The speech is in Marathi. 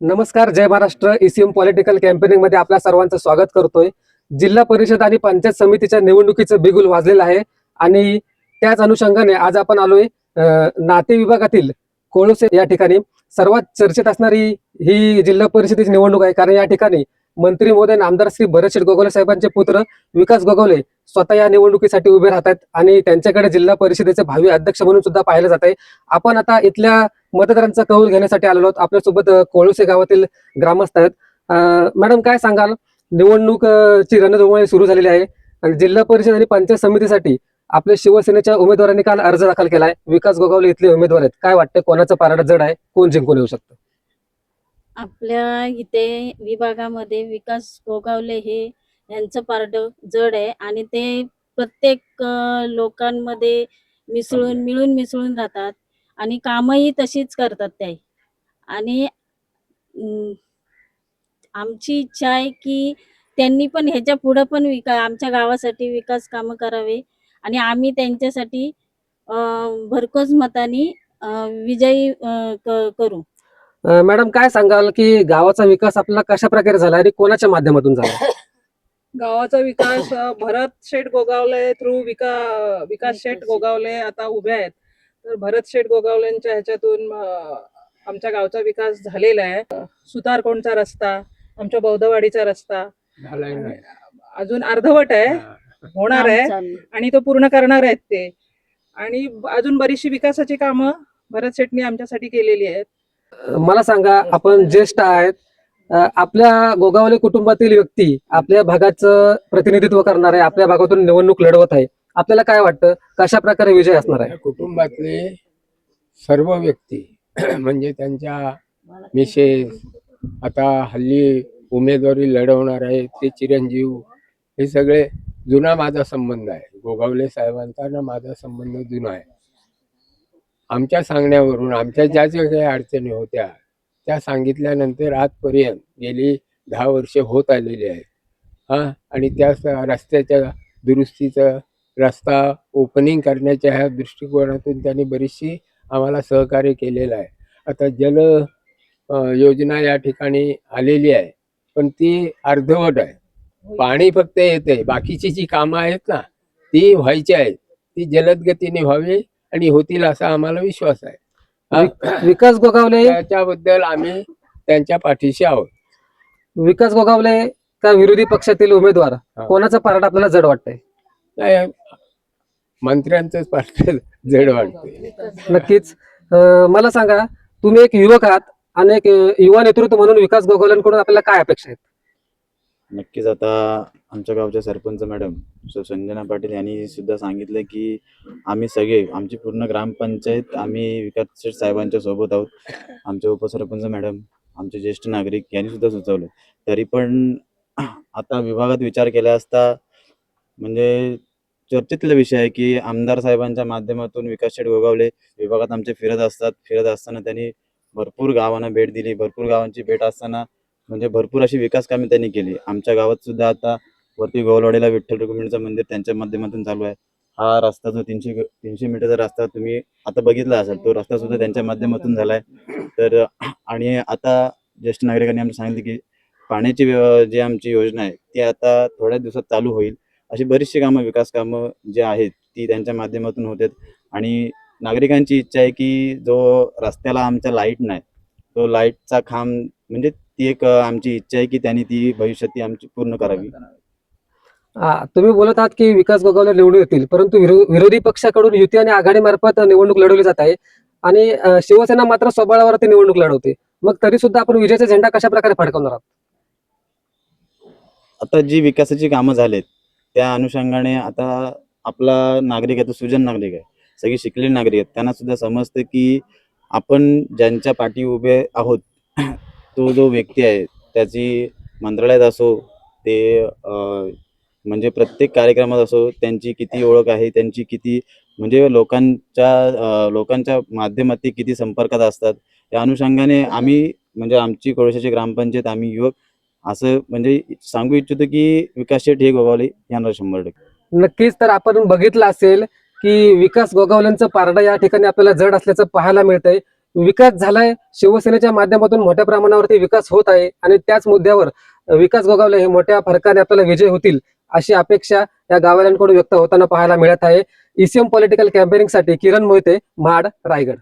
नमस्कार, जय महाराष्ट्र. ईसीएम पॉलिटिकल कॅम्पेनिंग मध्ये आपल्या सर्वांचं स्वागत करतोय. जिल्हा परिषद आणि पंचायत समितीच्या निवडणुकीचं बिगुल वाजलेलं आहे आणि त्याच अनुषंगाने आज आपण आलोय नाते विभागातील कोळसे या ठिकाणी. सर्वात चर्चेत असणारी ही जिल्हा परिषदेची निवडणूक आहे, कारण या ठिकाणी मंत्री महोदय आमदार श्री भरत गोगावले साहेबांचे पुत्र विकास गोगावले स्वतः या निवडणुकीसाठी उभे राहतात आणि त्यांच्याकडे जिल्हा परिषदेचे भावी अध्यक्ष म्हणून सुद्धा पाहिलं जात आहे. आपण आता इथल्या मतदारांचा कौल घेण्यासाठी आलेलो आहोत. आपल्यासोबत कोळसे गावातील ग्रामस्थ आहेत. मॅडम, काय सांगाल? निवडणूक ची रणधुमाळी सुरू झालेली आहे आणि जिल्हा परिषद आणि पंचायत समितीसाठी आपल्या शिवसेनेच्या उमेदवारांनी काल अर्ज दाखल केलाय. विकास गोगावले इथले उमेदवार आहेत. काय वाटतं, कोणाचं पारडं जड आहे, कोण जिंकून येऊ शकतं? आपल्या इथे विभागामध्ये विकास गोगावले हे यांचं पारडं जड आहे आणि ते प्रत्येक लोकांमध्ये मिळून मिसळून राहतात आणि कामही तशीच करतात ते. आणि आमची इच्छा आहे की त्यांनी पण ह्याच्या पुढे पण आमच्या गावासाठी विकास कामं करावे आणि आम्ही त्यांच्यासाठी भरघोस मताने विजयी करू. मॅडम, काय सांगाल की गावाचा विकास आपला कशा प्रकारे झाला आणि कोणाच्या माध्यमातून झाला? गावाचा विकास भरत शेठ गोगावले थ्रू विकास शेठ गोगावले आता उभे आहेत. तर भरत शेठ गोगावलेंच्या ह्याच्यातून आमच्या गावचा विकास झालेला आहे. सुतारकोंडचा रस्ता, आमच्या बौद्धवाडीचा रस्ता अजून अर्धवट आहे, होणार आहे आणि तो पूर्ण करणार आहेत ते. आणि अजून बरीचशी विकासाची कामं भरत शेठनी आमच्यासाठी केलेली आहेत. मला सांगा, आपण ज्येष्ठ आहेत, आपल्या गोगावले कुटुंबातील व्यक्ती आपल्या भागाचं प्रतिनिधित्व करणार आहे, आपल्या भागातून निवडणूक लढवत आहे. आपल्याला काय वाटतं, कशा प्रकारे विजय असणार आहे? कुटुंबातले सर्व व्यक्ती म्हणजे त्यांच्या मिसेस, आता हल्ली उमेदवारी लढवणार आहे ते चिरंजीव, हे सगळे जुना माझा संबंध आहे. गोगावले साहेबांचा ना माझा संबंध जुना आहे. आमच्या सांगण्यावरून आमच्या ज्या ज्या काही अडचणी होत्या त्या सांगितल्यानंतर आजपर्यंत गेली 10 वर्षे होत आलेली आहेत. आणि त्या रस्त्याच्या दुरुस्तीचं, रस्ता ओपनिंग करण्याच्या ह्या दृष्टिकोनातून त्यांनी बरीचशी आम्हाला सहकार्य केलेलं आहे. आता जल योजना या ठिकाणी आलेली आहे, पण ती अर्धवट आहे. पाणी फक्त येते, बाकीची जी कामं आहेत ना ती व्हायची आहेत. ती जलद गतीने व्हावी आणि होतील असा आम्हाला विश्वास आहे. विकास गोगावले, त्याच्याबद्दल आम्ही त्यांच्या पाठीशी आहोत. विकास गोगावले का विरोधी पक्षातील उमेदवार, कोणाचा पारडा आपल्याला जड वाटतंय? नाही, मंत्र्यांचंच पाठीला जड वाटतंय. नक्कीच. मला सांगा, तुम्ही एक युवक आहात आणि एक युवा नेतृत्व म्हणून विकास गोगावलेंकडून आपल्याला काय अपेक्षा आहेत? नक्कीच. आता आमच्या गावच्या सरपंच मॅडम संजना पाटील यांनी सुद्धा सांगितलं की आम्ही सगळे, आमची पूर्ण ग्रामपंचायत आम्ही विकास शेठ साहेबांच्या सोबत आहोत. आमचे उपसरपंच मॅडम, आमचे ज्येष्ठ नागरिक यांनी सुद्धा सुचवलं. तरी पण आता विभागात विचार केला असता म्हणजे चर्चेतला विषय आहे की आमदार साहेबांच्या माध्यमातून विकास शेठ गोगावले विभागात आमचे फिरत असतात. फिरत असताना त्यांनी भरपूर गावांना भेट दिली. भरपूर गावांची भेट असताना म्हणजे भरपूर अशी विकास कामे त्यांनी केली. आमच्या गावात सुद्धा आता वरती गोवलवाडीला विठ्ठल रुक्मिणीचं मंदिर त्यांच्या माध्यमातून चालू आहे. हा रस्ता जो 300 मीटरचा रस्ता तुम्ही आता बघितला असेल, तो रस्ता सुद्धा त्यांच्या माध्यमातून झालाय. तर आणि आता ज्येष्ठ नागरिकांनी आम्हाला सांगितलं की पाण्याची जी आमची योजना आहे ती आता थोड्या दिवसात चालू होईल. अशी बरीचशी कामं, विकास कामं जी आहेत ती त्यांच्या माध्यमातून होतात. आणि नागरिकांची इच्छा आहे की जो रस्त्याला आमच्या लाईट नाही, तो लाईटचा खांब म्हणजे ती एक आमची इच्छा आहे की त्यांनी ती भविष्यात ती आमची पूर्ण करावी. तुम्ही बोलत आहात की विकास गोगावले निवडून येतील, परंतु विरोधी पक्षाकडून युती आणि आघाडी मार्फत निवडणूक लढवली जात आहे आणि शिवसेना मात्र स्वबळावरती निवडणूक लढवते. मग तरी सुद्धा आपण विजयाचा झेंडा कशा प्रकारे फडकवणार आहात? आता जी विकासाची कामं झालेत त्या अनुषंगाने आता आपला नागरिक आहे तो सुजन नागरिक आहे, सगळी शिकलेली नागरिक आहेत. त्यांना सुद्धा समजतं की आपण ज्यांच्या पाठी उभे आहोत तो जो व्यक्ती आहे त्याची मंत्रालयात असो, ते म्हणजे प्रत्येक कार्यक्रमात असो, त्यांची किती ओळख आहे, त्यांची किती म्हणजे लोकांच्या माध्यमात किती संपर्कात असतात. या अनुषंगाने आम्ही म्हणजे आमची कोळशाची ग्रामपंचायत, आम्ही युवक असं म्हणजे सांगू इच्छितो की विकास शेठ हे गोगावले यांना 100%. नक्कीच. तर आपण बघितलं असेल की विकास गोगावलेंचं पारडं या ठिकाणी आपल्याला जड असल्याचं पाहायला मिळतंय. विकास झालाय, शिवसेनेच्या माध्यमातून मोठ्या प्रमाणावरती विकास होत आहे आणि त्याच मुद्द्यावर विकास गोगावले हे मोठ्या फरकाने आपल्याला विजय होतील अशी अपेक्षा या गाववाल्यांकडून व्यक्त होताना पाहायला मिळत आहे. ईसीएम पॉलिटिकल कॅम्पेनिंगसाठी किरण मोहिते, महाड, रायगड.